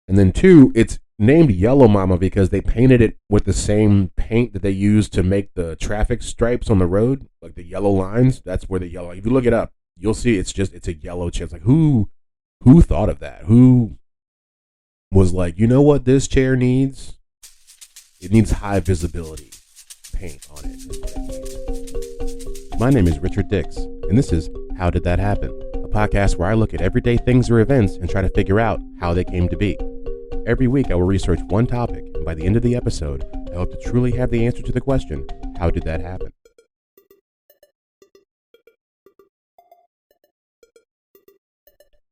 And then 2, it's named Yellow Mama because they painted it with the same paint that they use to make the traffic stripes on the road, like the yellow lines. That's where the yellow. If you look it up, you'll see it's a yellow chair. It's like who thought of that? Who was like, you know what this chair needs? It needs high visibility paint on it. My name is Richard Dix, and this is How Did That Happen? A podcast where I look at everyday things or events and try to figure out how they came to be. Every week I will research one topic, and by the end of the episode, I hope to truly have the answer to the question, how did that happen?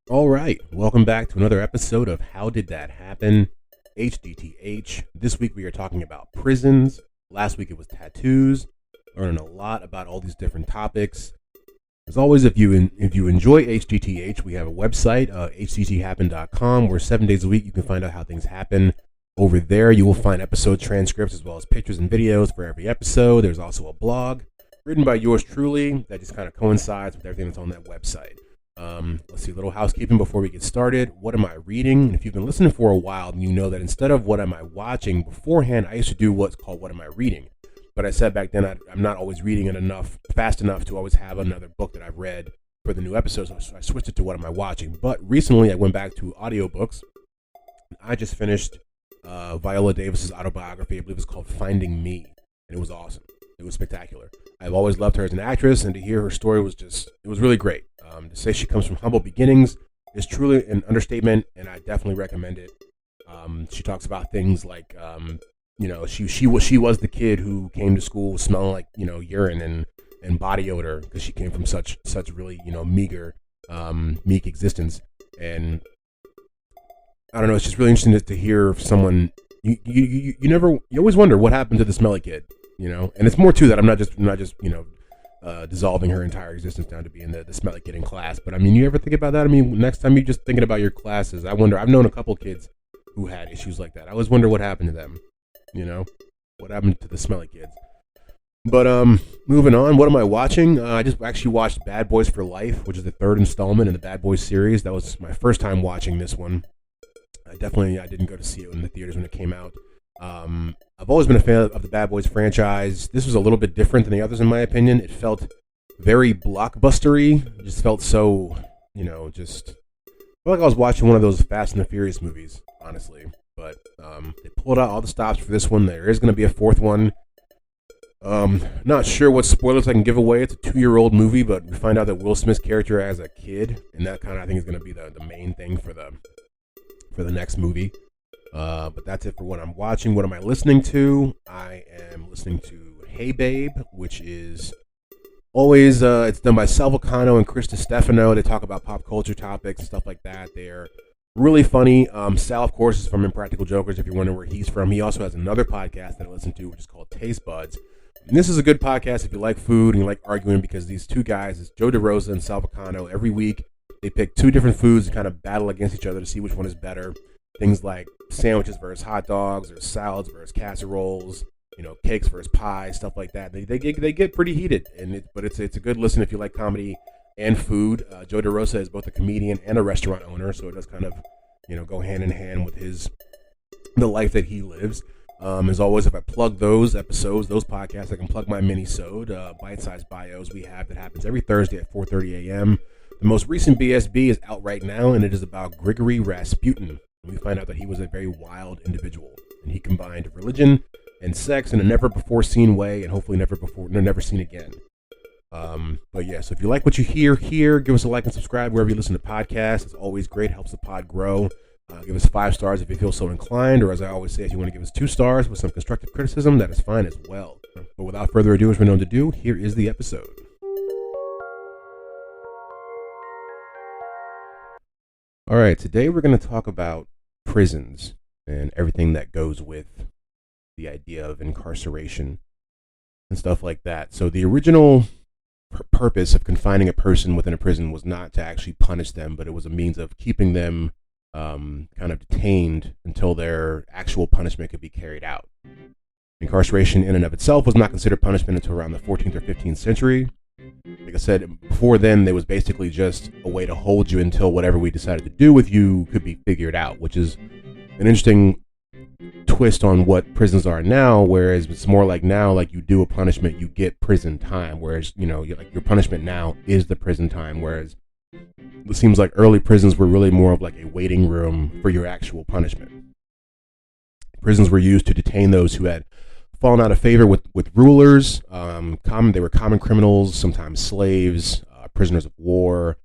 All right, welcome back to another episode of How Did That Happen? HDTH. This week we are talking about prisons. Last week it was tattoos. Learning a lot about all these different topics. As always, if you enjoy HDTH, we have a website, hdthappen.com, where 7 days a week you can find out how things happen. Over there, you will find episode transcripts as well as pictures and videos for every episode. There's also a blog written by yours truly that just kind of coincides with everything that's on that website. Let's see, a little housekeeping before we get started. What am I reading? And if you've been listening for a while, you know that instead of what am I watching beforehand, I used to do what's called what am I reading. But I said back then I'm not always reading it fast enough to always have another book that I've read for the new episodes. So I switched it to what am I watching. But recently I went back to audiobooks. I just finished Viola Davis's autobiography. I believe it's called Finding Me. And it was awesome. It was spectacular. I've always loved her as an actress, and to hear her story was really great. To say she comes from humble beginnings is truly an understatement, and I definitely recommend it. She talks about things like, she was the kid who came to school smelling like, urine and body odor because she came from such really, meager, meek existence. And I don't know, it's just really interesting to hear someone, you always wonder what happened to the smelly kid, and it's more to that. I'm not just dissolving her entire existence down to being the smelly kid in class. But I mean, you ever think about that? I mean, next time you're just thinking about your classes, I wonder, I've known a couple kids who had issues like that. I always wonder what happened to them, what happened to the smelly kids. But moving on, what am I watching? I just actually watched Bad Boys for Life, which is the third installment in the Bad Boys series. That was my first time watching this one. I didn't go to see it in the theaters when it came out. I've always been a fan of the Bad Boys franchise. This was a little bit different than the others, in my opinion. It felt very blockbustery. It just felt so, just felt like I was watching one of those Fast and the Furious movies, honestly. But they pulled out all the stops for this one. There is going to be a fourth one. Not sure what spoilers I can give away. It's a 2-year-old movie, but we find out that Will Smith's character as a kid, and that kind of I think is going to be the main thing for the next movie. But that's it for what I'm watching. What am I listening to? I am listening to Hey Babe, which is always, it's done by Sal Vulcano and Chris DiStefano. They talk about pop culture topics and stuff like that. They're really funny. Sal, of course, is from Impractical Jokers, if you're wondering where he's from. He also has another podcast that I listen to, which is called Taste Buds. And this is a good podcast if you like food and you like arguing, because these two guys, it's Joe DeRosa and Sal Vulcano, every week they pick two different foods and kind of battle against each other to see which one is better. Things like sandwiches versus hot dogs, or salads versus casseroles, cakes versus pies, stuff like that. They get pretty heated, but it's a good listen if you like comedy and food. Joe DeRosa is both a comedian and a restaurant owner, so it does kind of go hand in hand with the life that he lives. As always, if I plug those episodes, those podcasts, I can plug my mini-sode, bite-sized bios we have that happens every Thursday at 4:30 a.m. The most recent BSB is out right now, and it is about Grigory Rasputin. We find out that he was a very wild individual, and he combined religion and sex in a never-before-seen way, and hopefully never seen again. But yeah, so if you like what you hear here, give us a like and subscribe wherever you listen to podcasts. It's always great, helps the pod grow. Give us 5 stars if you feel so inclined, or as I always say, if you want to give us 2 stars with some constructive criticism, that is fine as well. But without further ado, as we're known to do, here is the episode. All right, today we're going to talk about prisons and everything that goes with the idea of incarceration and stuff like that. So the original purpose of confining a person within a prison was not to actually punish them, but it was a means of keeping them kind of detained until their actual punishment could be carried out. Incarceration in and of itself was not considered punishment until around the 14th or 15th century. Like I said, before then, there was basically just a way to hold you until whatever we decided to do with you could be figured out, which is an interesting twist on what prisons are now, whereas it's more like now, like you do a punishment, you get prison time, whereas like your punishment now is the prison time, whereas it seems like early prisons were really more of like a waiting room for your actual punishment. Prisons were used to detain those who had fallen out of favor with rulers. They were common criminals, sometimes slaves, prisoners of war,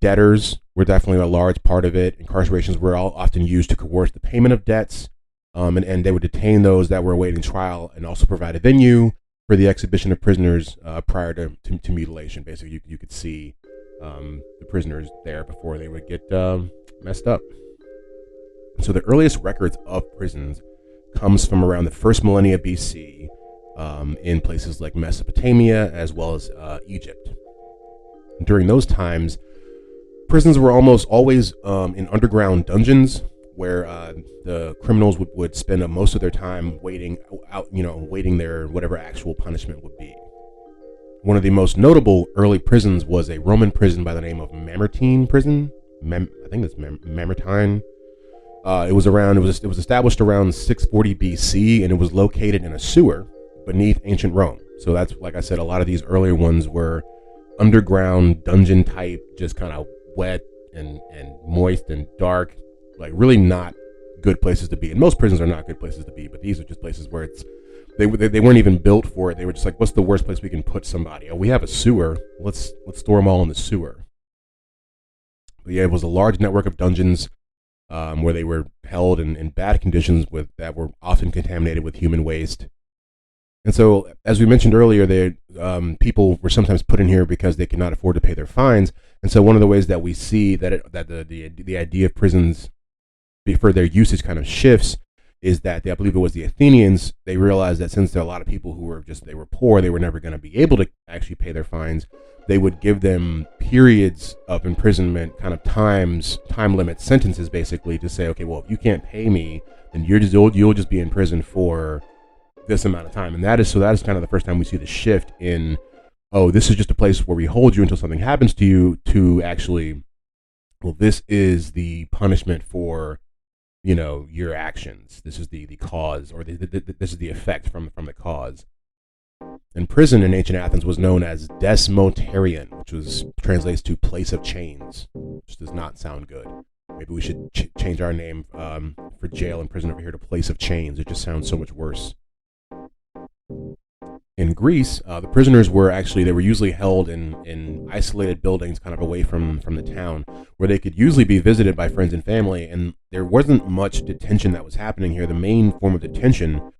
debtors were definitely a large part of it. Incarcerations were all often used to coerce the payment of debts, and they would detain those that were awaiting trial and also provide a venue for the exhibition of prisoners prior to mutilation. Basically, you could see the prisoners there before they would get messed up. So the earliest records of prisons comes from around the first millennia BC in places like Mesopotamia as well as Egypt. During those times, prisons were almost always in underground dungeons where the criminals would spend most of their time waiting their whatever actual punishment would be. One of the most notable early prisons was a Roman prison by the name of Mamertine prison. I think it's Mamertine. It was established around 640 BC, and it was located in a sewer beneath ancient Rome. So that's, like I said, a lot of these earlier ones were underground dungeon type, just kind of wet and moist and dark, like really not good places to be. And most prisons are not good places to be, but these are just places where they weren't even built for it. They were just like, what's the worst place we can put somebody? Oh, we have a sewer. Let's store them all in the sewer. But yeah, it was a large network of dungeons where they were held in bad conditions that were often contaminated with human waste. And so, as we mentioned earlier, people were sometimes put in here because they could not afford to pay their fines. And so, one of the ways that we see that the idea of prisons for their usage kind of shifts is that I believe it was the Athenians. They realized that since there are a lot of people who were they were poor, they were never going to be able to actually pay their fines. They would give them periods of imprisonment, kind of time limit sentences, basically, to say, okay, well, if you can't pay me, then you'll just be in prison for this amount of time. And that is kind of the first time we see the shift in, oh, this is just a place where we hold you until something happens to you, to actually, well, this is the punishment for your actions. This is the cause, or this is the effect from the cause. And prison in ancient Athens was known as desmoterion, which translates to place of chains, which does not sound good. Maybe we should change our name for jail and prison over here to place of chains. It just sounds so much worse. In Greece, the prisoners were usually held in isolated buildings kind of away from the town, where they could usually be visited by friends and family, and there wasn't much detention that was happening here. The main form of detention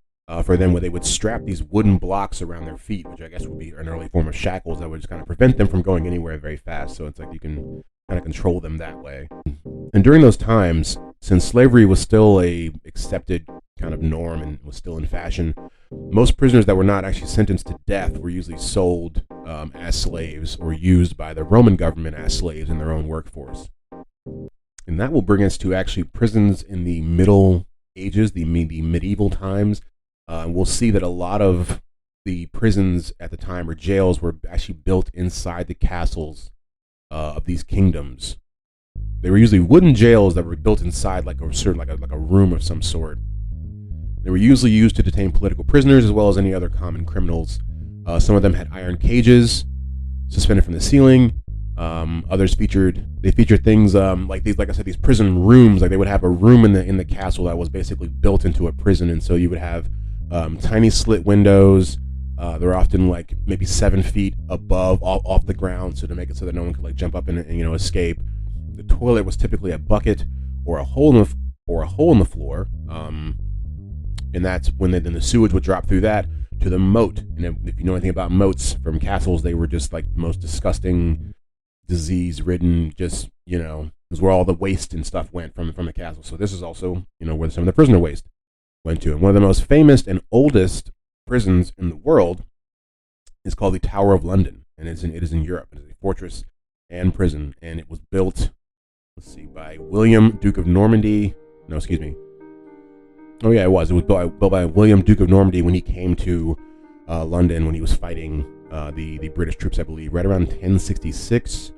for them, where they would strap these wooden blocks around their feet, which I guess would be an early form of shackles that would just kind of prevent them from going anywhere very fast. So it's like you can kind of control them that way. And during those times, since slavery was still a accepted kind of norm and was still in fashion, most prisoners that were not actually sentenced to death were usually sold as slaves or used by the Roman government as slaves in their own workforce. And that will bring us to actually prisons in the Middle Ages, the medieval times. We'll see that a lot of the prisons at the time, or jails, were actually built inside the castles of these kingdoms. They were usually wooden jails that were built inside like a room of some sort. They were usually used to detain political prisoners as well as any other common criminals. Some of them had iron cages suspended from the ceiling. Others featured things like these prison rooms. Like they would have a room in the castle that was basically built into a prison, and so you would have tiny slit windows. They're often like maybe 7 feet above off the ground, so to make it so that no one could like jump up and escape. The toilet was typically a bucket or a hole in the floor. And that's when then the sewage would drop through that to the moat. And if you know anything about moats from castles, they were just like the most disgusting, disease-ridden, just, is where all the waste and stuff went from the castle. So this is also, where some of the prisoner waste went to. And one of the most famous and oldest prisons in the world is called the Tower of London. And it is in Europe. It is a fortress and prison. And it was built, by William, Duke of Normandy. No, excuse me. Oh yeah, it was. It was built by William, Duke of Normandy, when he came to London when he was fighting the British troops, I believe, right around 1066.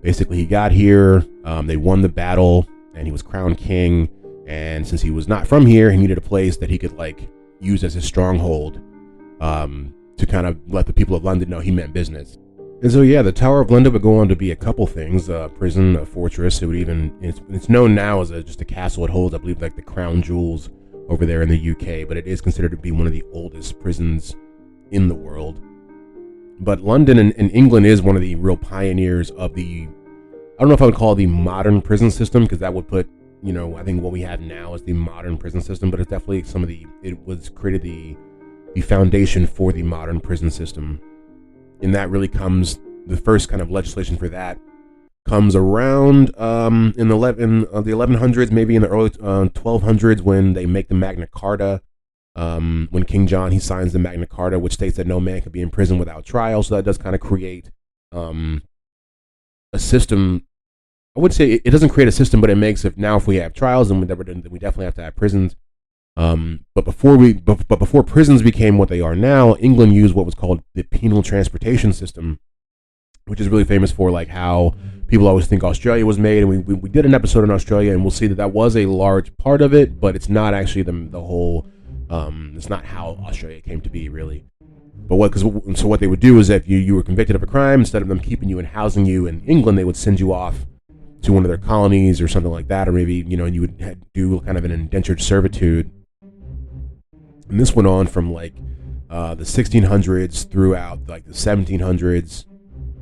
Basically, he got here. They won the battle, and he was crowned king. And since he was not from here, he needed a place that he could like use as his stronghold, to kind of let the people of London know he meant business. And so, yeah, the Tower of London would go on to be a couple things: a prison, a fortress. It would even it's known now as just a castle. It holds, I believe, like the crown jewels over there in the UK, but it is considered to be one of the oldest prisons in the world. But London and England is one of the real pioneers of the, I don't know if I would call it the modern prison system, because that would put, I think what we have now is the modern prison system, but it's definitely it was created the foundation for the modern prison system. And that really comes, the first kind of legislation for that comes around in the 1100s, maybe in the early 1200s, when they make the Magna Carta. When King John, he signs the Magna Carta, which states that no man can be in prison without trial. So that does kind of create a system. I would say it doesn't create a system, but it makes it now, if we have trials, then we definitely have to have prisons. But before prisons became what they are now, England used what was called the penal transportation system, which is really famous for like how people always think Australia was made. And we did an episode on Australia, and we'll see that was a large part of it, but it's not actually the whole. It's not how Australia came to be, really. But what they would do is, if you were convicted of a crime, instead of them keeping you and housing you in England, they would send you off to one of their colonies or something like that, or maybe you would do kind of an indentured servitude. And this went on from like the 1600s throughout like the 1700s.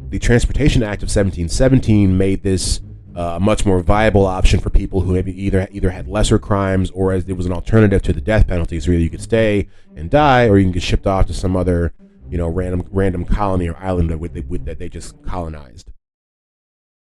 The Transportation Act of 1717 made this a much more viable option for people who maybe either had lesser crimes, or as it was an alternative to the death penalty. So either you could stay and die, or you can get shipped off to some other random colony or island that they just colonized.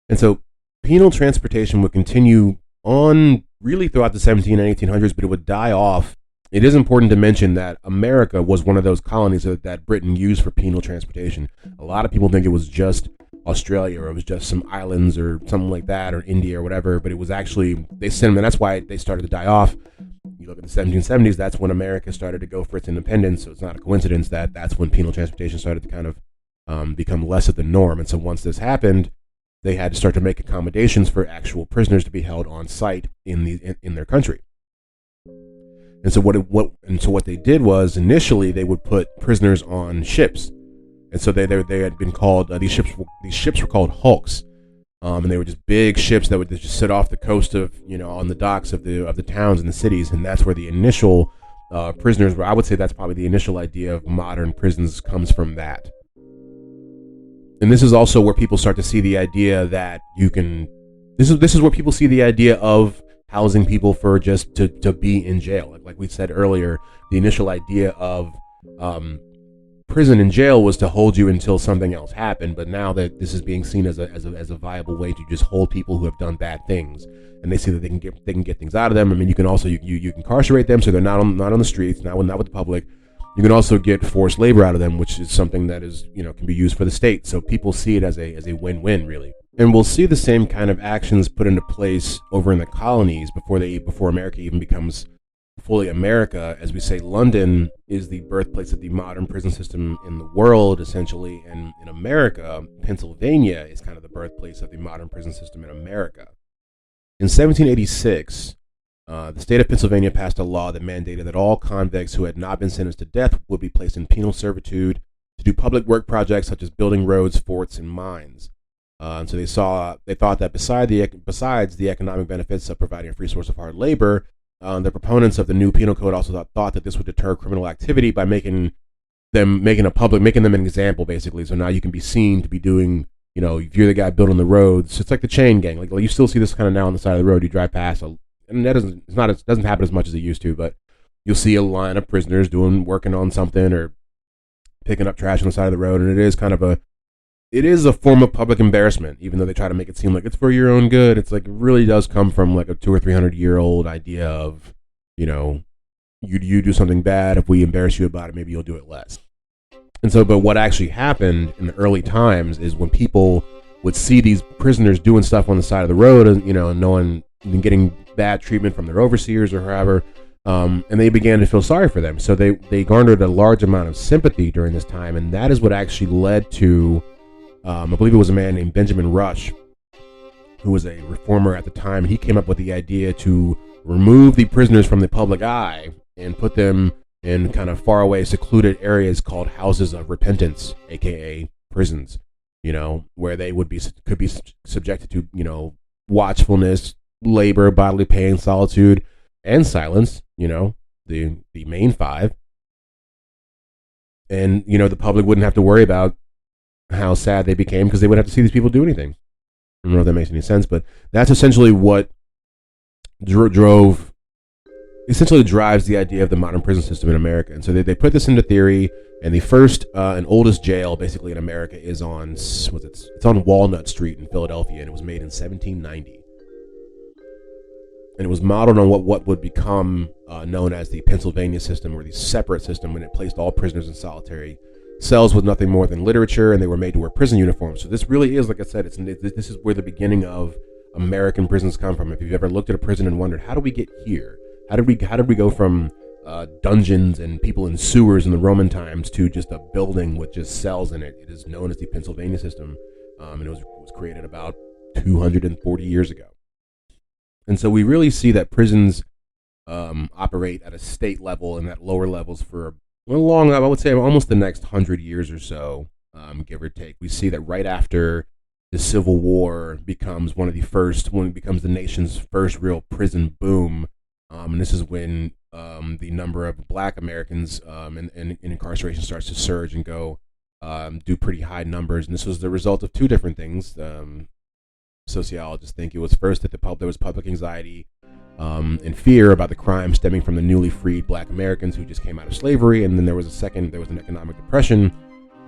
And so penal transportation would continue on really throughout the 17 and 1800s, but it would die off. It is important to mention that America was one of those colonies that Britain used for penal transportation. A lot of people think it was just Australia, or it was just some islands or something like that, or India or whatever, but it was actually, they sent them, and that's why they started to die off. You look at the 1770s, that's when America started to go for its independence, so it's not a coincidence that that's when penal transportation started to kind of become less of the norm. And so once this happened, they had to start to make accommodations for actual prisoners to be held on site in their country. And so what they did was, initially they would put prisoners on ships, and so they had been called these ships were called hulks, and they were just big ships that would just sit off the coast of on the docks of the towns and the cities, and that's where the initial prisoners were. I would say that's probably the initial idea of modern prisons comes from that. And this is also where people start to see the idea that you can. This is where people see the idea of housing people for just to be in jail. Like we said earlier, the initial idea of prison and jail was to hold you until something else happened. But now that this is being seen as a viable way to just hold people who have done bad things, and they see that they can get things out of them. I mean, you can also you can incarcerate them so they're not on the streets, not with the public. You can also get forced labor out of them, which is something that is can be used for the state. So people see it as a win-win, really. And we'll see the same kind of actions put into place over in the colonies before America even becomes fully America. As we say, London is the birthplace of the modern prison system in the world, essentially. And in America, Pennsylvania is kind of the birthplace of the modern prison system in America. In 1786, the state of Pennsylvania passed a law that mandated that all convicts who had not been sentenced to death would be placed in penal servitude to do public work projects such as building roads, forts, and mines. And so they thought that besides the economic benefits of providing a free source of hard labor, the proponents of the new penal code also thought that this would deter criminal activity by making them an example, basically. So now you can be seen to be doing, if you're the guy building the roads, it's like the chain gang. Like you still see this kind of now on the side of the road. You drive past, and that doesn't happen as much as it used to, but you'll see a line of prisoners working on something or picking up trash on the side of the road, and it is a form of public embarrassment, even though they try to make it seem like it's for your own good. It's like, it really does come from like a 200 or 300 year old idea of, you do something bad. If we embarrass you about it, maybe you'll do it less. And so, but what actually happened in the early times is when people would see these prisoners doing stuff on the side of the road, and getting bad treatment from their overseers or whoever, and they began to feel sorry for them. So they garnered a large amount of sympathy during this time, and that is what actually led to, I believe it was a man named Benjamin Rush, who was a reformer at the time, and he came up with the idea to remove the prisoners from the public eye and put them in kind of far away, secluded areas called houses of repentance, aka prisons. Where they could be subjected to watchfulness, labor, bodily pain, solitude, and silence. The main five. And the public wouldn't have to worry about how sad they became because they wouldn't have to see these people do anything. I don't know if that makes any sense, but that's essentially what drives the idea of the modern prison system in America. And so they put this into theory, and the first and oldest jail basically in America is on, it's on Walnut Street in Philadelphia, and it was made in 1790. And it was modeled on what would become known as the Pennsylvania system, or the separate system, when it placed all prisoners in solitary cells with nothing more than literature, and they were made to wear prison uniforms. So this really is, like I said, this is where the beginning of American prisons come from. If you've ever looked at a prison and wondered, how did we get here? How did we go from dungeons and people in sewers in the Roman times to just a building with just cells in it? It is known as the Pennsylvania system, and it was created about 240 years ago. And so we really see that prisons operate at a state level and at lower levels for I would say almost the next 100 years or so, give or take. We see that right after the Civil War becomes when it becomes the nation's first real prison boom. And this is when the number of Black Americans in incarceration starts to surge and go do pretty high numbers. And this was the result of two different things. Sociologists think it was first that there was public anxiety and fear about the crime stemming from the newly freed Black Americans who just came out of slavery, and then there was an economic depression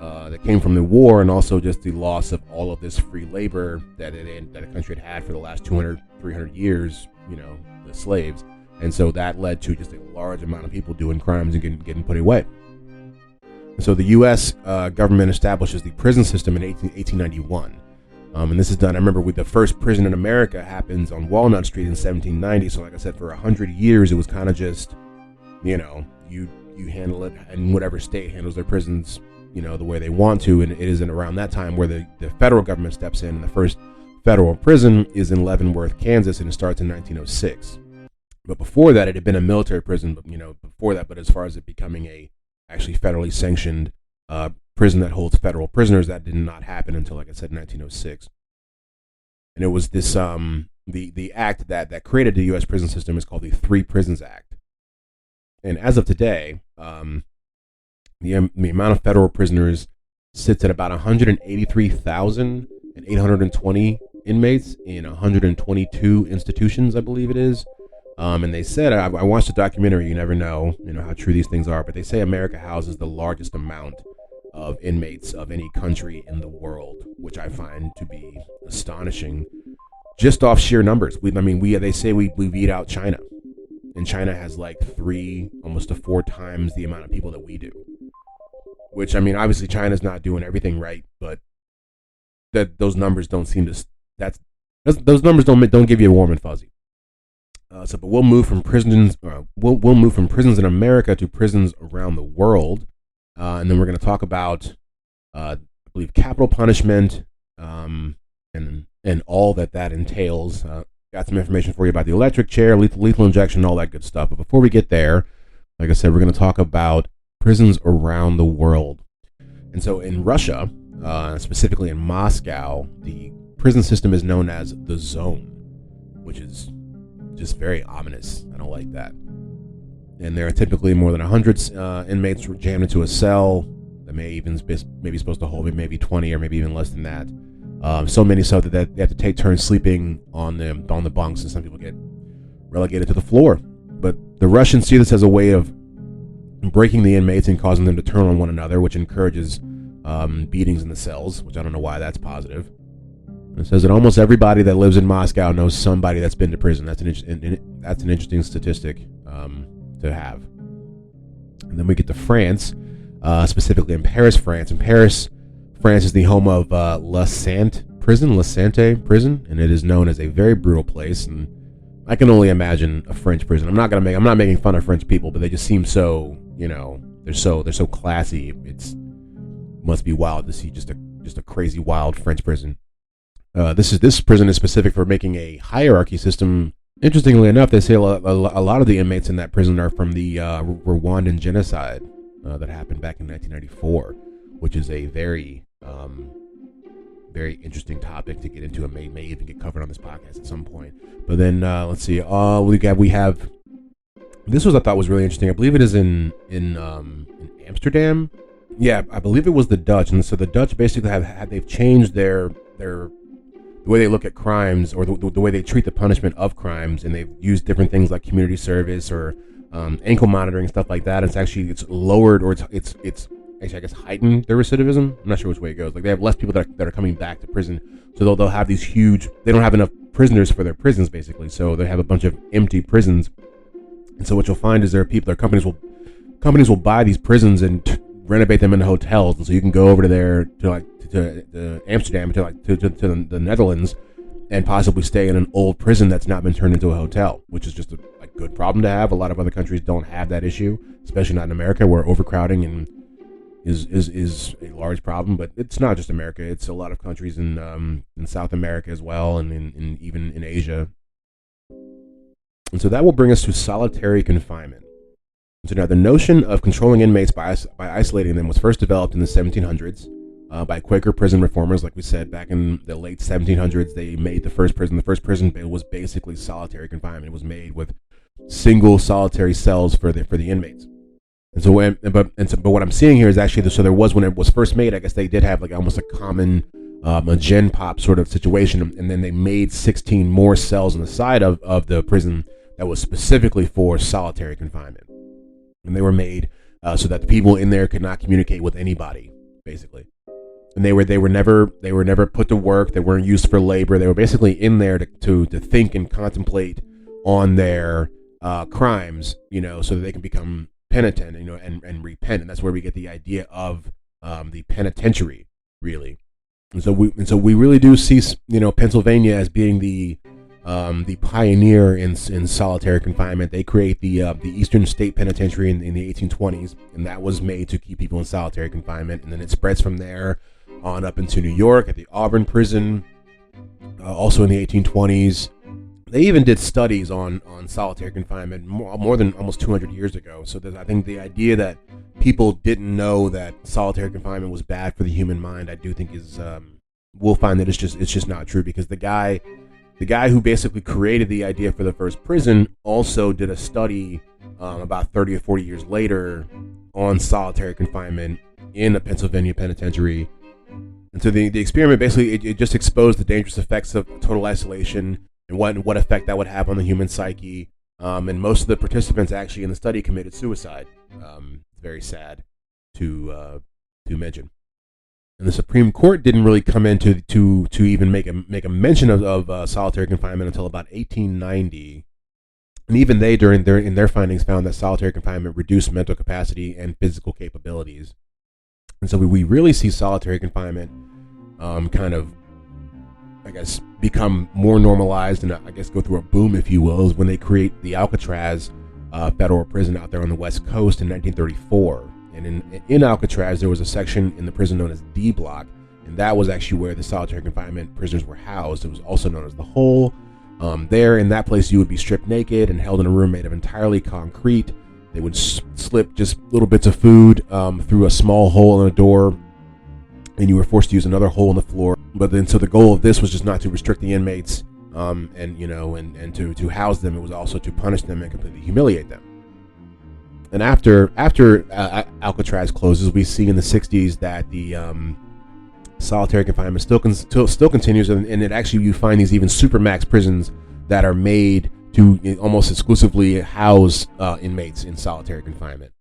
that came from the war, and also just the loss of all of this free labor that the country had for the last 200, 300 years, the slaves. And so that led to just a large amount of people doing crimes and getting put away. So the U.S. Government establishes the prison system in 1891. And this is done, I remember, with the first prison in America happens on Walnut Street in 1790. So like I said, for 100 years, it was kind of just, you handle it, and whatever state handles their prisons, the way they want to. And it isn't around that time where the federal government steps in, and the first federal prison is in Leavenworth, Kansas, and it starts in 1906. But before that, it had been a military prison, but as far as it becoming a actually federally sanctioned prison that holds federal prisoners, that did not happen until, like I said, 1906. And it was this the act that created the U.S. prison system is called the Three Prisons Act. And as of today, the amount of federal prisoners sits at about 183,820 inmates in 122 institutions, I believe it is. And they said, I watched a documentary, you never know, how true these things are, but they say America houses the largest amount of inmates of any country in the world, which I find to be astonishing, just off sheer numbers. They say we beat out China, and China has like 3, almost to 4 times the amount of people that we do. Which, obviously China's not doing everything right, but those numbers don't seem to. Those numbers don't give you a warm and fuzzy. But we'll move from prisons. We'll move from prisons in America to prisons around the world. And then we're going to talk about, I believe, capital punishment, and all that entails. Got some information for you about the electric chair, lethal injection, all that good stuff. But before we get there, like I said, we're going to talk about prisons around the world. And so in Russia, specifically in Moscow, the prison system is known as the Zone, which is just very ominous. I don't like that. And there are typically more than 100 inmates jammed into a cell that maybe supposed to hold maybe 20 or maybe even less than that. So many so that they have to take turns sleeping on the bunks, and some people get relegated to the floor. But the Russians see this as a way of breaking the inmates and causing them to turn on one another, which encourages beatings in the cells, which I don't know why that's positive. It says that almost everybody that lives in Moscow knows somebody that's been to prison. That's an interesting statistic to have. And then we get to France, specifically in Paris, France. In Paris, France is the home of La Sante prison, and it is known as a very brutal place. And I can only imagine a French prison. I'm not making fun of French people, but they just seem so, they're so classy. Must be wild to see just a crazy wild French prison. This prison is specific for making a hierarchy system Interestingly enough, they say a lot of the inmates in that prison are from the Rwandan genocide that happened back in 1994, which is a very interesting topic to get into. It may even get covered on this podcast at some point. But then let's see. We have this was I thought was really interesting. I believe it is in Amsterdam. Yeah, I believe it was the Dutch, and so the Dutch basically they've changed their the way they look at crimes, or the way they treat the punishment of crimes, and they've used different things like community service or ankle monitoring, stuff like that. It's lowered, or it's actually, I guess, heightened their recidivism. I'm not sure which way it goes. Like, they have less people that are coming back to prison, so they'll have these huge. They don't have enough prisoners for their prisons, basically. So they have a bunch of empty prisons, and so what you'll find is companies will buy these prisons and renovate them into hotels, and so you can go over to there to Amsterdam to the Netherlands and possibly stay in an old prison that's not been turned into a hotel, which is just a good problem to have. A lot of other countries don't have that issue, especially not in America, where overcrowding is a large problem. But it's not just America; it's a lot of countries in South America as well, and even in Asia. And so that will bring us to solitary confinement. So now the notion of controlling inmates by isolating them was first developed in the 1700s by Quaker prison reformers. Like we said, back in the late 1700s, they made the first prison. The first prison was basically solitary confinement. It was made with single solitary cells for the inmates. And so but what I'm seeing here is actually so there was, when it was first made, I guess they did have like almost a common a gen pop sort of situation, and then they made 16 more cells on the side of the prison that was specifically for solitary confinement. And they were made so that the people in there could not communicate with anybody, basically. And they were never put to work. They weren't used for labor. They were basically in there to think and contemplate on their crimes, so that they can become penitent, and repent. And that's where we get the idea of the penitentiary, really. And so we really do see, Pennsylvania as being the pioneer in solitary confinement. They create the Eastern State Penitentiary in the 1820s, and that was made to keep people in solitary confinement. And then it spreads from there on up into New York at the Auburn Prison, also in the 1820s. They even did studies on solitary confinement more than almost 200 years ago. So I think the idea that people didn't know that solitary confinement was bad for the human mind, I do think is we'll find that it's just not true, because the guy who basically created the idea for the first prison also did a study about 30 or 40 years later on solitary confinement in a Pennsylvania penitentiary. And so the experiment basically, it just exposed the dangerous effects of total isolation and what effect that would have on the human psyche. And most of the participants actually in the study committed suicide. It's very sad to mention. And the Supreme Court didn't really come in to even make a mention of solitary confinement until about 1890. And even they, in their findings, found that solitary confinement reduced mental capacity and physical capabilities. And so we really see solitary confinement kind of, I guess, become more normalized, and I guess go through a boom, if you will, is when they create the Alcatraz federal prison out there on the West Coast in 1934. And in Alcatraz, there was a section in the prison known as D Block, and that was actually where the solitary confinement prisoners were housed. It was also known as the Hole. There, in that place, you would be stripped naked and held in a room made of entirely concrete. They would slip just little bits of food through a small hole in a door, and you were forced to use another hole in the floor. But then, so the goal of this was just not to restrict the inmates, and to house them. It was also to punish them and completely humiliate them. And after Alcatraz closes, we see in the 60s that the solitary confinement still continues, and it actually, you find these even supermax prisons that are made to almost exclusively house inmates in solitary confinement.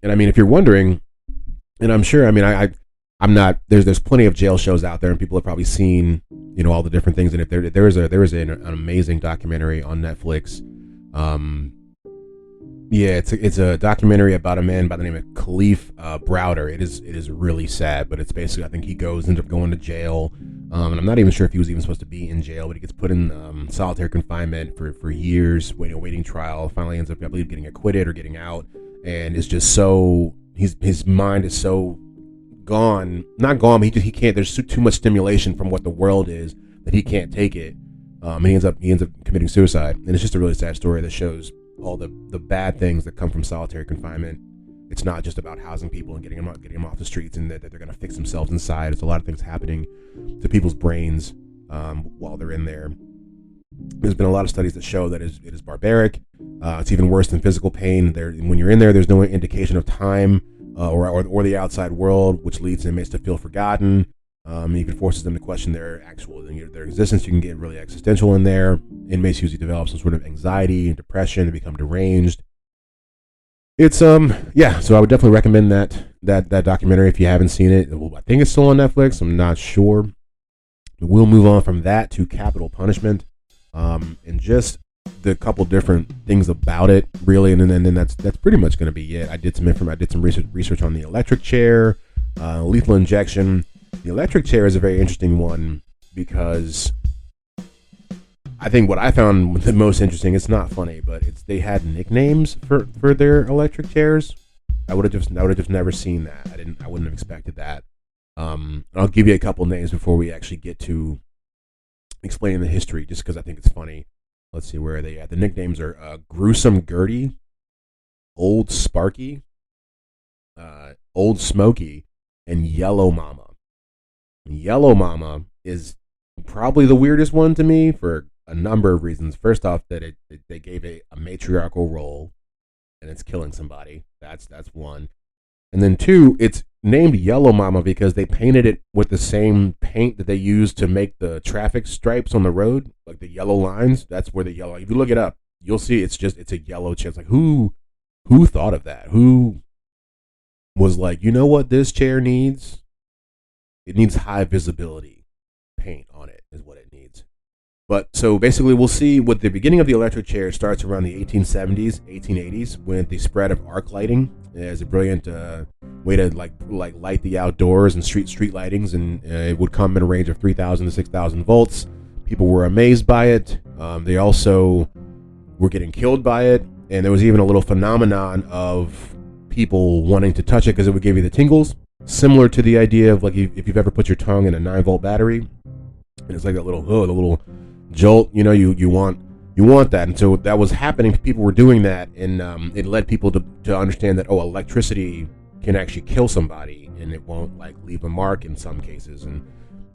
And I mean, if you're wondering, and I'm sure, I mean, I'm not. There's plenty of jail shows out there, and people have probably seen, all the different things. And if there is an amazing documentary on Netflix. Yeah, it's a documentary about a man by the name of Khalif Browder. It is really sad, but it's basically, I think he ends up going to jail, and I'm not even sure if he was even supposed to be in jail, but he gets put in solitary confinement for years, waiting trial. Finally ends up, I believe, getting acquitted or getting out, and it's just so his mind is so not gone, but he can't. There's too much stimulation from what the world is that he can't take it. And he ends up committing suicide. And it's just a really sad story that shows all the bad things that come from solitary confinement. It's not just about housing people and getting them off the streets and that they're going to fix themselves inside. It's a lot of things happening to people's brains while they're in there. There's been a lot of studies that show that it is barbaric. It's even worse than physical pain. When you're in there, there's no indication of time or the outside world, which leads inmates to feel forgotten. Even forces them to question their existence. You can get really existential in there. Inmates usually develop some sort of anxiety and depression and become deranged. It's so I would definitely recommend that documentary if you haven't seen it. I think it's still on Netflix. I'm not sure. We'll move on from that to capital punishment, and just the couple different things about it, really, and then that's pretty much going to be it. I did some research on the electric chair, lethal injection. The electric chair is a very interesting one because I think what I found the most interesting, it's not funny, but they had nicknames for their electric chairs. I would have just never seen that. I wouldn't have expected that. I'll give you a couple names before we actually get to explaining the history, just because I think it's funny. Let's see, where are they at? The nicknames are Gruesome Gertie, Old Sparky, Old Smoky, and Yellow Mama. Yellow Mama is probably the weirdest one to me for a number of reasons. First off, that they gave a matriarchal role, and it's killing somebody. That's one. And then two, it's named Yellow Mama because they painted it with the same paint that they used to make the traffic stripes on the road, like the yellow lines. That's where the yellow. If you look it up, you'll see it's a yellow chair. It's like who thought of that? Who was like, you know what this chair needs? It needs high visibility paint on it is what it needs. But so basically we'll see what the beginning of the electric chair starts around the 1870s, 1880s with the spread of arc lighting as a brilliant way to like light the outdoors and street lightings, and it would come in a range of 3,000 to 6,000 volts. People were amazed by it. They also were getting killed by it, and there was even a little phenomenon of people wanting to touch it because it would give you the tingles. Similar to the idea of like if you've ever put your tongue in a 9-volt battery, and it's like the little jolt. You know, you want that, and so that was happening. People were doing that, and it led people to understand that electricity can actually kill somebody, and it won't like leave a mark in some cases. And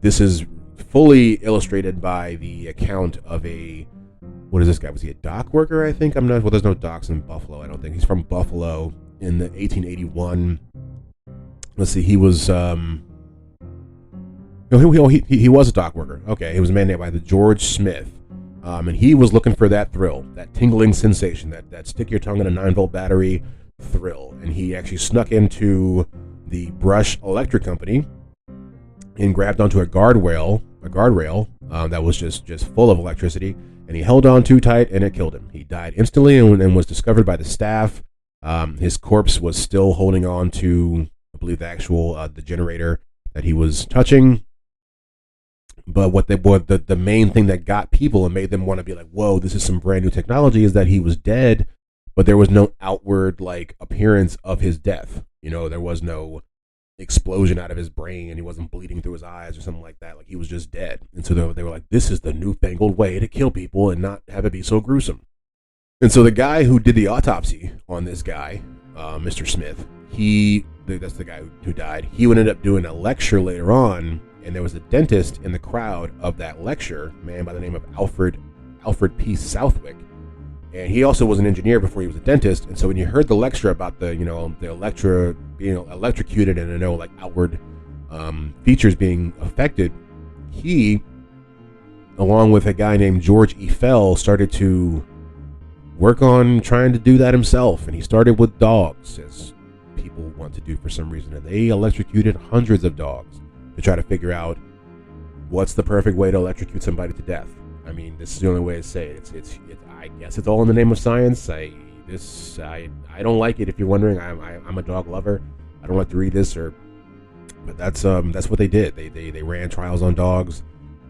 this is fully illustrated by the account of what is this guy? Was he a dock worker? I think I'm not. Well, there's no docks in Buffalo. I don't think he's from Buffalo in the 1881. Let's see, he was he was a dock worker. Okay, he was a man named by the George Smith, and he was looking for that thrill, that tingling sensation, that stick your tongue in a 9-volt battery thrill, and he actually snuck into the Brush Electric Company and grabbed onto a guardrail that was just full of electricity, and he held on too tight, and it killed him. He died instantly and was discovered by the staff. His corpse was still holding on to, I believe, the generator that he was touching. But the main thing that got people and made them want to be like, whoa, this is some brand new technology, is that he was dead, but there was no outward like appearance of his death. You know, there was no explosion out of his brain, and he wasn't bleeding through his eyes or something like that. Like, he was just dead. And so they were like, this is the newfangled way to kill people and not have it be so gruesome. And so the guy who did the autopsy on this guy, Mr. Smith, that's the guy who died. He would end up doing a lecture later on, and there was a dentist in the crowd of that lecture, a man by the name of Alfred P. Southwick. And he also was an engineer before he was a dentist. And so when you heard the lecture about the Electra being electrocuted and like outward features being affected, he, along with a guy named George E. Fell, started to work on trying to do that himself. And he started with dogs, as people want to do for some reason. And they electrocuted hundreds of dogs to try to figure out what's the perfect way to electrocute somebody to death. I mean, this is the only way to say it. I guess it's all in the name of science. I don't like it. If you're wondering, I'm a dog lover. I don't like to read this, but that's what they did. They ran trials on dogs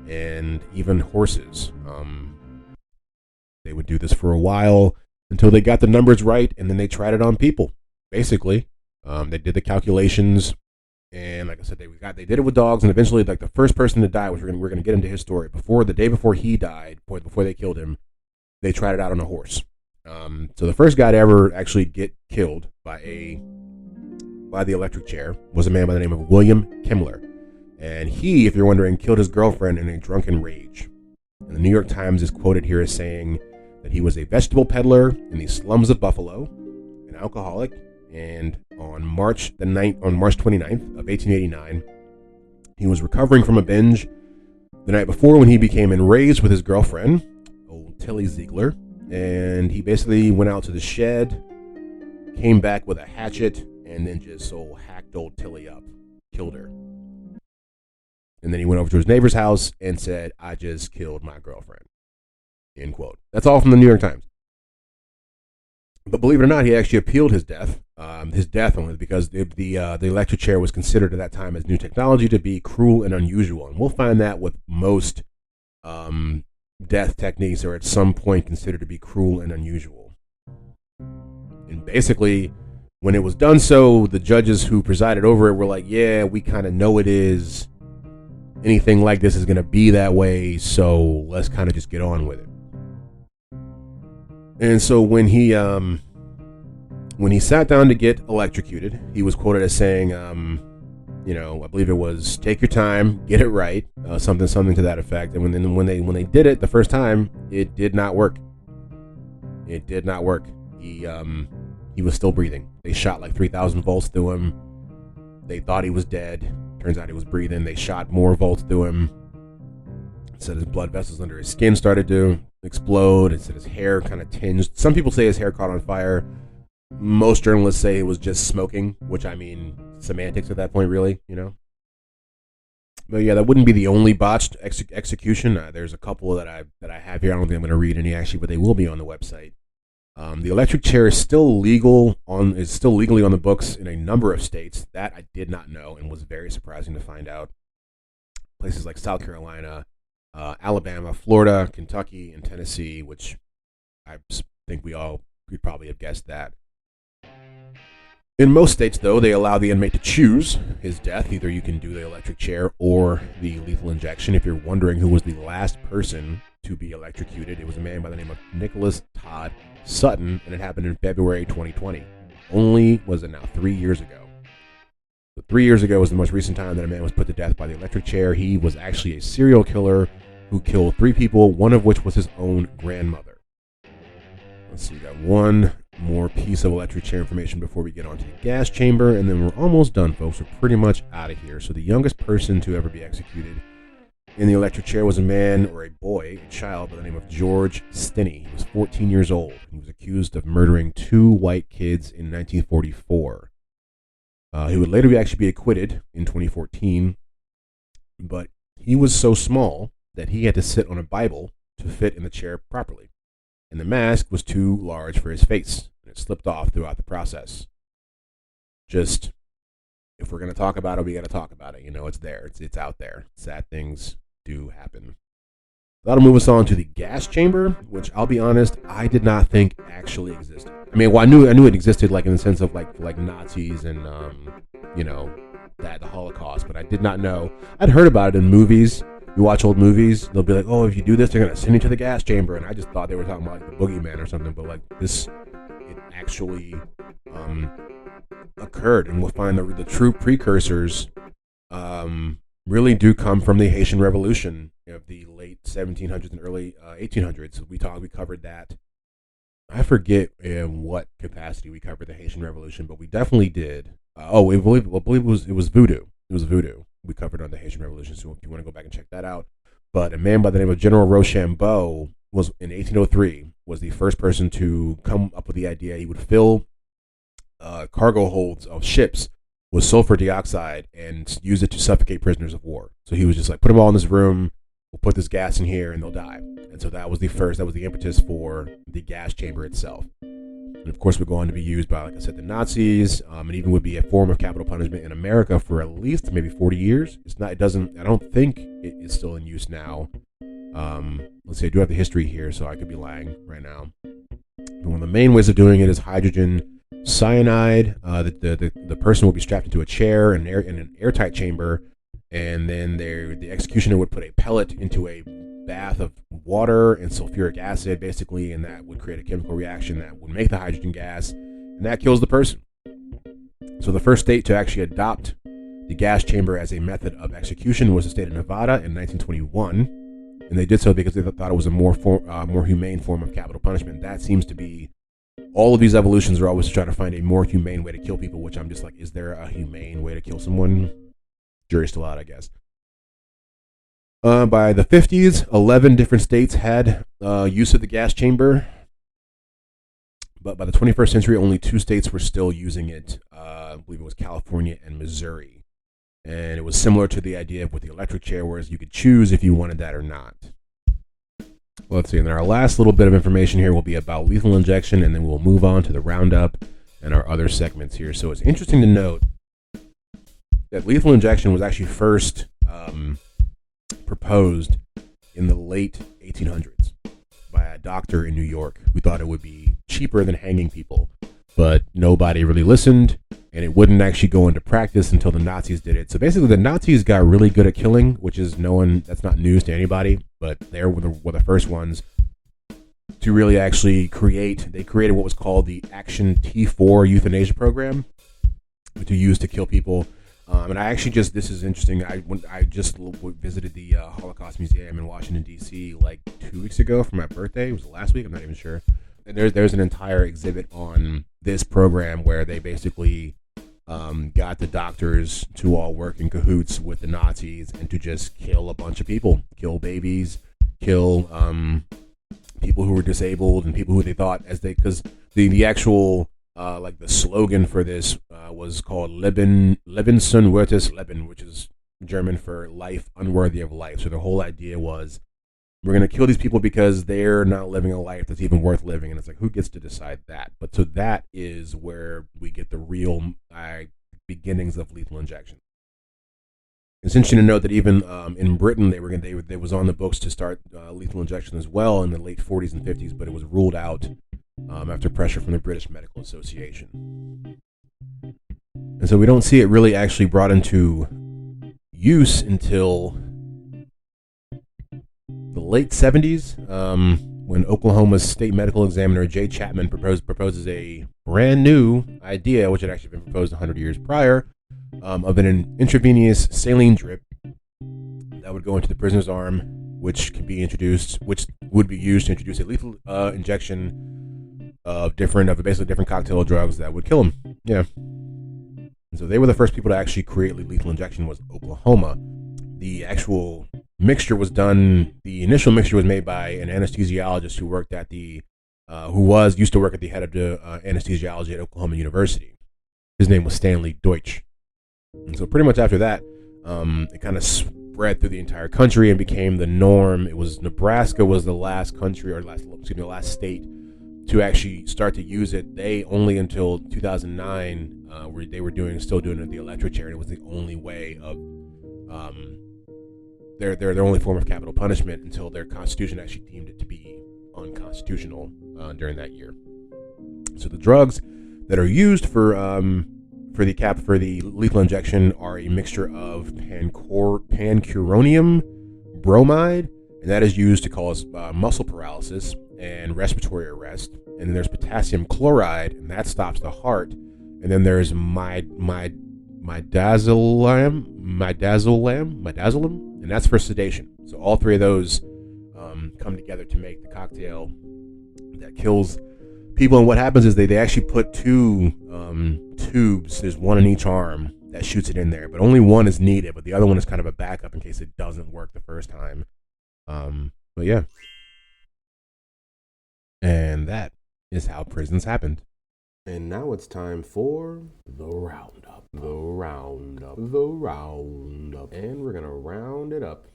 and even horses. They would do this for a while until they got the numbers right, and then they tried it on people. Basically, they did the calculations And like I said, they did it with dogs, and eventually, like the first person to die, which we're gonna get into his story. The day before he died, before they killed him, they tried it out on a horse. So the first guy to ever actually get killed by the electric chair was a man by the name of William Kimmler, and he, if you're wondering, killed his girlfriend in a drunken rage. And the New York Times is quoted here as saying that he was a vegetable peddler in the slums of Buffalo, an alcoholic, and on March 29th of 1889, he was recovering from a binge the night before when he became enraged with his girlfriend, old Tilly Ziegler, and he basically went out to the shed, came back with a hatchet, and then just hacked old Tilly up, killed her. And then he went over to his neighbor's house and said, "I just killed my girlfriend." End quote. That's all from the New York Times. But believe it or not, he actually appealed his death. Only because the electric chair was considered at that time as new technology to be cruel and unusual. And we'll find that with most death techniques are at some point considered to be cruel and unusual. And basically, when it was done so, the judges who presided over it were like, yeah, we kind of know it is. Anything like this is going to be that way, so let's kind of just get on with it. And so when he sat down to get electrocuted, he was quoted as saying, I believe it was, "Take your time, get it right," something to that effect. And when they did it the first time, it did not work. It did not work. He was still breathing. They shot like 3,000 volts through him. They thought he was dead. Turns out he was breathing. They shot more volts through him. It said his blood vessels under his skin started to explode. It said his hair kind of tinged. Some people say his hair caught on fire. Most journalists say it was just smoking, which, I mean, semantics at that point, really, But yeah, that wouldn't be the only botched execution. There's a couple that I have here. I don't think I'm going to read any actually, but they will be on the website. The electric chair is still legally on the books in a number of states. That I did not know and was very surprising to find out. Places like South Carolina, Alabama, Florida, Kentucky, and Tennessee, which I think we'd probably have guessed that. In most states, though, they allow the inmate to choose his death. Either you can do the electric chair or the lethal injection. If you're wondering who was the last person to be electrocuted, it was a man by the name of Nicholas Todd Sutton, and it happened in February 2020. Only was it now 3 years ago. So 3 years ago was the most recent time that a man was put to death by the electric chair. He was actually a serial killer who killed 3 people, one of which was his own grandmother. Let's see, we got one more piece of electric chair information before we get onto the gas chamber, and then we're almost done, folks. We're pretty much out of here. So the youngest person to ever be executed in the electric chair was a man, or a boy, a child by the name of George Stinney. He was 14 years old. He was accused of murdering 2 white kids in 1944. He would later actually be acquitted in 2014, but he was so small that he had to sit on a Bible to fit in the chair properly. And the mask was too large for his face, and it slipped off throughout the process. Just, if we're going to talk about it, we got to talk about it. It's there. It's out there. Sad things do happen. That'll move us on to the gas chamber, which I'll be honest, I did not think actually existed. I mean, well, I knew it existed, like in the sense of like Nazis and the Holocaust, but I did not know. I'd heard about it in movies. You watch old movies, they'll be like, "Oh, if you do this, they're gonna send you to the gas chamber," and I just thought they were talking about like the boogeyman or something. But like this, it actually occurred, and we'll find the true precursors really do come from the Haitian Revolution of the late 1700s and early 1800s. We covered that. I forget in what capacity we covered the Haitian Revolution, but we definitely did. I believe it was voodoo. It was voodoo we covered on the Haitian Revolution, so if you want to go back and check that out. But a man by the name of General Rochambeau was, in 1803, was the first person to come up with the idea he would fill cargo holds of ships with sulfur dioxide and use it to suffocate prisoners of war. So he was just like, put them all in this room, we'll put this gas in here, and they'll die. And so that was the impetus for the gas chamber itself. And of course, would go on to be used by, like I said, the Nazis, and even would be a form of capital punishment in America for at least maybe 40 years. I don't think it is still in use now. Let's see, I do have the history here, so I could be lying right now. But one of the main ways of doing it is hydrogen cyanide. The person will be strapped into a chair in an airtight chamber, and then the executioner would put a pellet into a bath of water and sulfuric acid, basically, and that would create a chemical reaction that would make the hydrogen gas, and that kills the person. So the first state to actually adopt the gas chamber as a method of execution was the state of Nevada in 1921, and they did so because they thought it was a more humane form of capital punishment. That seems to be, all of these evolutions are always trying to find a more humane way to kill people, which I'm just like, is there a humane way to kill someone? Jury's still out, I guess. By the 50s, 11 different states had use of the gas chamber. But by the 21st century, only 2 states were still using it. I believe it was California and Missouri. And it was similar to the idea with the electric chair, whereas you could choose if you wanted that or not. Well, let's see. And then our last little bit of information here will be about lethal injection, and then we'll move on to the roundup and our other segments here. So it's interesting to note that lethal injection was actually first proposed in the late 1800s by a doctor in New York who thought it would be cheaper than hanging people, but nobody really listened, and it wouldn't actually go into practice until the Nazis did it. So basically, the Nazis got really good at killing, which is that's not news to anybody, but they were the first ones to really actually they created what was called the Action T4 euthanasia program to use to kill people. And I actually this is interesting. I just visited the Holocaust Museum in Washington, D.C. like 2 weeks ago for my birthday. It was last week. I'm not even sure. And there's an entire exhibit on this program where they basically got the doctors to all work in cahoots with the Nazis and to just kill a bunch of people, kill babies, kill people who were disabled and people who they thought because the actual like the slogan for this was called Leben unwürdig Leben, which is German for life unworthy of life. So the whole idea was, we're going to kill these people because they're not living a life that's even worth living. And it's like, who gets to decide that? But so that is where we get the real beginnings of lethal injection. It's interesting to note that even in Britain, they was on the books to start lethal injection as well in the late 40s and 50s, but it was ruled out after pressure from the British Medical Association. And so we don't see it really actually brought into use until the late 70s, when Oklahoma's state medical examiner Jay Chapman proposes a brand new idea, which had actually been proposed 100 years prior, of an intravenous saline drip that would go into the prisoner's arm, which would be used to introduce a lethal injection of basically different cocktail drugs that would kill him. Yeah. And so they were the first people to actually create lethal injection was Oklahoma. The actual mixture was done. The initial mixture was made by an anesthesiologist who used to work at the head of the anesthesiology at Oklahoma University. His name was Stanley Deutsch. And so pretty much after that, it kind of spread through the entire country and became the norm. It was Nebraska was the last last state to actually start to use it. They only until 2009, where they were still doing it in the electric chair, and it was the only way of their only form of capital punishment until their constitution actually deemed it to be unconstitutional during that year. So the drugs that are used for the lethal injection are a mixture of pancuronium bromide, and that is used to cause muscle paralysis and respiratory arrest. And then there's potassium chloride, and that stops the heart. And then there's midazolam, and that's for sedation. So all three of those come together to make the cocktail that kills people. And what happens is they actually put two tubes. There's one in each arm that shoots it in there, but only one is needed. But the other one is kind of a backup in case it doesn't work the first time. But yeah. And that is how prisons happened. And now it's time for the roundup. And we're going to round it up.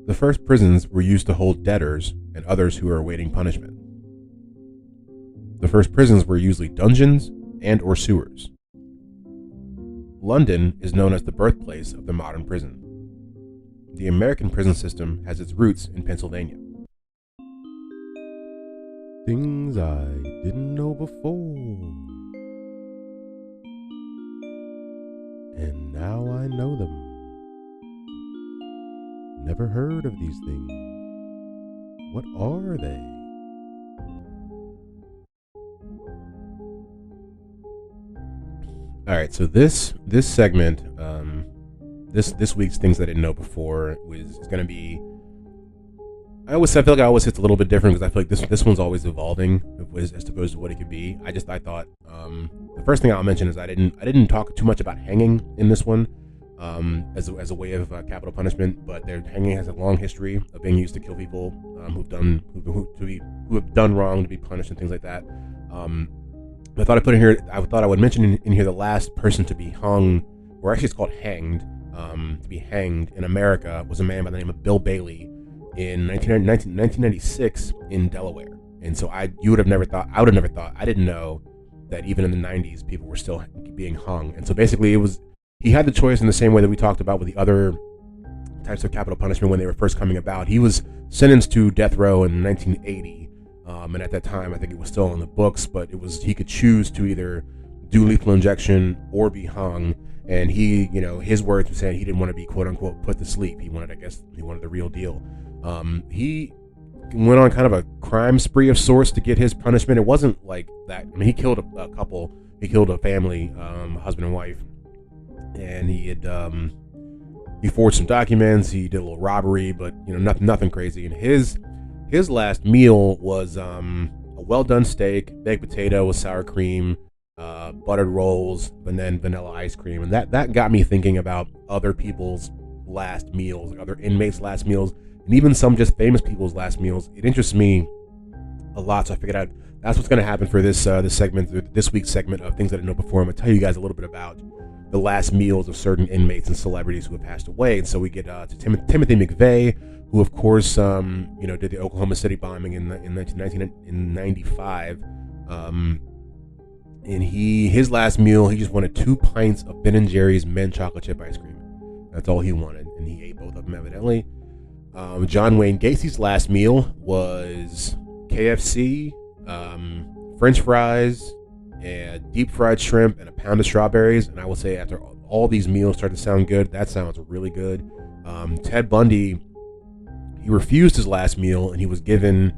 The first prisons were used to hold debtors and others who were awaiting punishment. The first prisons were usually dungeons and or sewers. London is known as the birthplace of the modern prison. The American prison system has its roots in Pennsylvania. Things I didn't know before. and now I know them. Never heard of these things. What are they? All right, so this segment, this week's things I didn't know before is going to be. I feel like I always hit a little bit different because I feel like this one's always evolving as opposed to what it could be. I thought the first thing I'll mention is I didn't talk too much about hanging in this one as a way of capital punishment, but hanging has a long history of being used to kill people who have done wrong to be punished and things like that. I thought I would mention in here the last person to be hung, or actually it's called hanged, to be hanged in America was a man by the name of Bill Bailey in 1996 in Delaware. And so I would have never thought, I didn't know that even in the 90s people were still being hung. And so basically he had the choice in the same way that we talked about with the other types of capital punishment when they were first coming about. He was sentenced to death row in 1980. And at that time, I think it was still on the books, but he could choose to either do lethal injection or be hung. And his words were saying he didn't want to be quote unquote put to sleep. He wanted the real deal. He went on kind of a crime spree of sorts to get his punishment. It wasn't like that. I mean, he killed a couple. He killed a family, husband and wife, and he forged some documents. He did a little robbery, but nothing crazy. And his last meal was a well done steak, baked potato with sour cream, buttered rolls, and then vanilla ice cream. And that got me thinking about other people's last meals, like other inmates' last meals, and even some just famous people's last meals. It interests me a lot, so I figured that's what's going to happen for this week's segment of things that I didn't know before. I'm going to tell you guys a little bit about the last meals of certain inmates and celebrities who have passed away. And so we get to Timothy McVeigh, who of course did the Oklahoma City bombing in 1995. And his last meal, he just wanted 2 pints of Ben & Jerry's mint chocolate chip ice cream. That's all he wanted, and he ate both of them evidently. John Wayne Gacy's last meal was KFC, French fries, and deep fried shrimp, and a pound of strawberries. And I will say, after all these meals start to sound good, that sounds really good. Ted Bundy, he refused his last meal, and he was given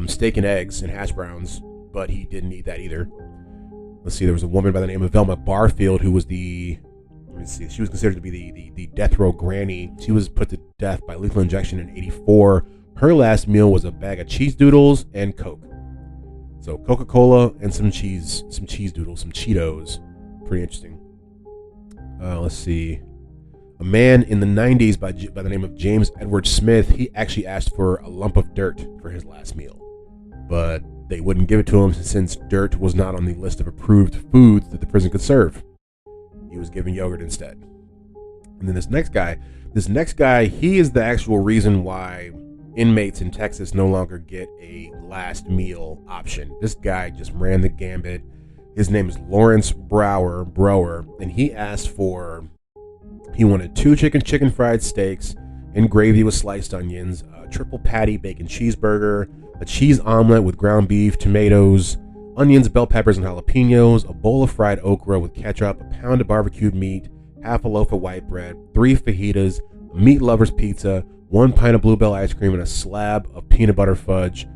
steak and eggs and hash browns, but he didn't eat that either. Let's see, there was a woman by the name of Velma Barfield who was she was considered to be the death row granny. She was put to death by lethal injection in 1984. Her last meal was a bag of cheese doodles and Coke. So Coca-Cola and some cheese doodles, some Cheetos. Pretty interesting. Let's see. A man in the 90s by the name of James Edward Smith, he actually asked for a lump of dirt for his last meal, but they wouldn't give it to him since dirt was not on the list of approved foods that the prison could serve. He was given yogurt instead. And then this next guy, he is the actual reason why inmates in Texas no longer get a last meal option. This guy just ran the gambit. His name is Lawrence Brower, and he wanted 2 chicken fried steaks and gravy with sliced onions, a triple patty bacon cheeseburger, a cheese omelet with ground beef, tomatoes, onions, bell peppers, and jalapenos, a bowl of fried okra with ketchup, a pound of barbecued meat, half a loaf of white bread, 3 fajitas, a meat lover's pizza, 1 pint of Bluebell ice cream, and a slab of peanut butter fudge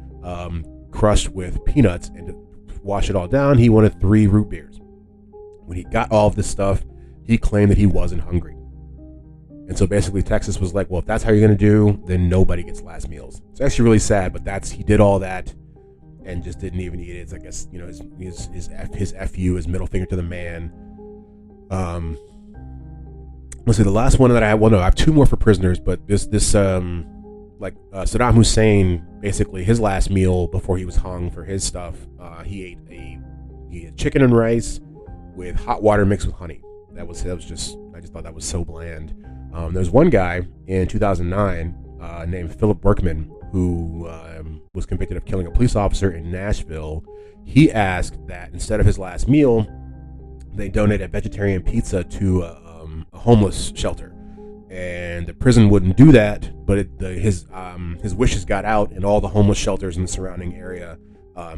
crushed with peanuts. And to wash it all down, he wanted 3 root beers. When he got all of this stuff, he claimed that he wasn't hungry. And so basically Texas was like, well, if that's how you're going to do, then nobody gets last meals. It's actually really sad, but he did all that and just didn't even eat it. It's, I guess, his FU, his middle finger to the man. Let's see, the last one that I have 2 more for prisoners, but Saddam Hussein, basically his last meal before he was hung for his stuff, he ate chicken and rice with hot water mixed with honey. I just thought that was so bland. There's one guy in 2009 named Philip Berkman who was convicted of killing a police officer in Nashville. He asked that instead of his last meal, they donate a vegetarian pizza to a homeless shelter, and the prison wouldn't do that. But his wishes got out, and all the homeless shelters in the surrounding area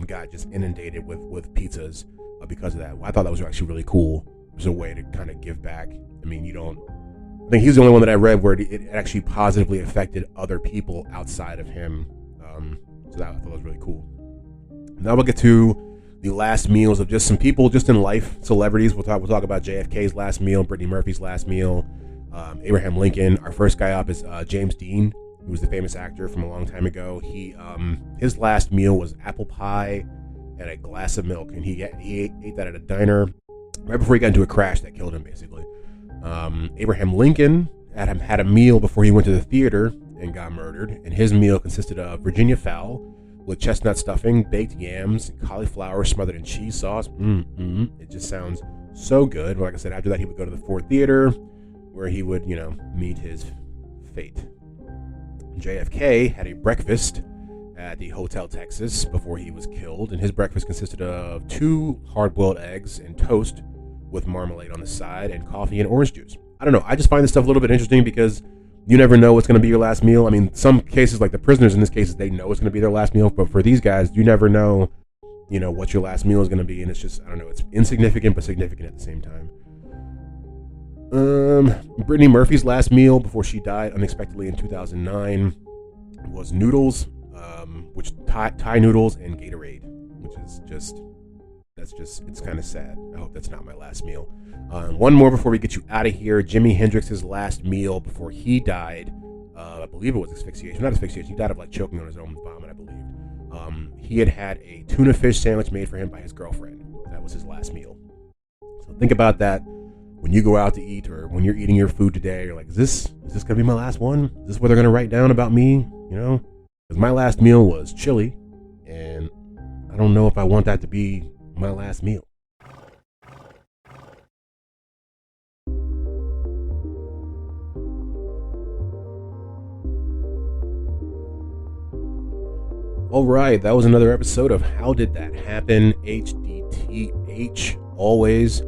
got just inundated with pizzas because of that. I thought that was actually really cool. there's a way to kind of give back. I mean, I think he's the only one that I read where it actually positively affected other people outside of him. So that I thought was really cool. Now we'll get to the last meals of just some people just in life, celebrities. We'll talk about JFK's last meal, Brittany Murphy's last meal, Abraham Lincoln. Our first guy up is James Dean, who was the famous actor from a long time ago. His last meal was apple pie and a glass of milk, and he ate that at a diner right before he got into a crash that killed him, basically. Abraham Lincoln had a meal before he went to the theater and got murdered, and his meal consisted of Virginia fowl with chestnut stuffing, baked yams, and cauliflower smothered in cheese sauce. It just sounds so good. Like I said, after that he would go to the Ford Theater, where he would, meet his fate. JFK had a breakfast at the Hotel Texas before he was killed, and his breakfast consisted of 2 hard-boiled eggs and toast with marmalade on the side and coffee and orange juice. I don't know. I just find this stuff a little bit interesting because you never know what's going to be your last meal. I mean, some cases, like the prisoners in this case, they know it's going to be their last meal, but for these guys, you never know, what your last meal is going to be, and it's just, I don't know, it's insignificant but significant at the same time. Brittany Murphy's last meal before she died unexpectedly in 2009 was noodles, which Thai noodles and Gatorade, which is it's kind of sad. I hope that's not my last meal. One more before we get you out of here. Jimi Hendrix's last meal before he died, I believe it was asphyxiation. Not asphyxiation, he died of choking on his own vomit, I believe. He had a tuna fish sandwich made for him by his girlfriend. That was his last meal. So think about that when you go out to eat, or when you're eating your food today. You're like, is this gonna be my last one? Is this what they're gonna write down about me? Because my last meal was chili, and I don't know if I want that to be my last meal. All right, that was another episode of How Did That Happen? HDTH, always.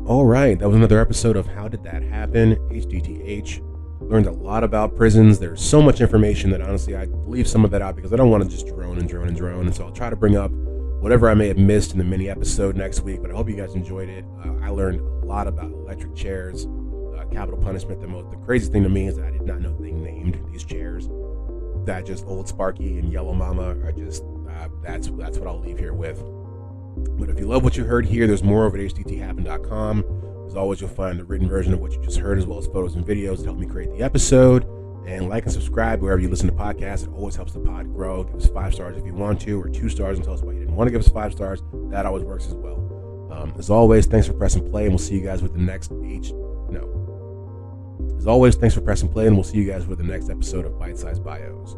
All right, that was another episode of How Did That Happen? HDTH. Learned a lot about prisons. There's so much information that honestly I leave some of that out because I don't want to just drone. And so I'll try to bring up whatever I may have missed in the mini episode next week. But I hope you guys enjoyed it. I learned a lot about electric chairs, capital punishment. The craziest thing to me is that I did not know they named these chairs. That just Old Sparky and Yellow Mama are just that's what I'll leave here with. But if you love what you heard here, there's more over at hdthappen.com. As always, you'll find the written version of what you just heard, as well as photos and videos that help me create the episode. And like and subscribe wherever you listen to podcasts. It always helps the pod grow. Give us 5 stars if you want to, or 2 stars and tell us why you didn't want to give us 5 stars. That always works as well. As always, thanks for pressing play, and we'll see you guys with the next As always, thanks for pressing play, and we'll see you guys with the next episode of Bite Size Bios.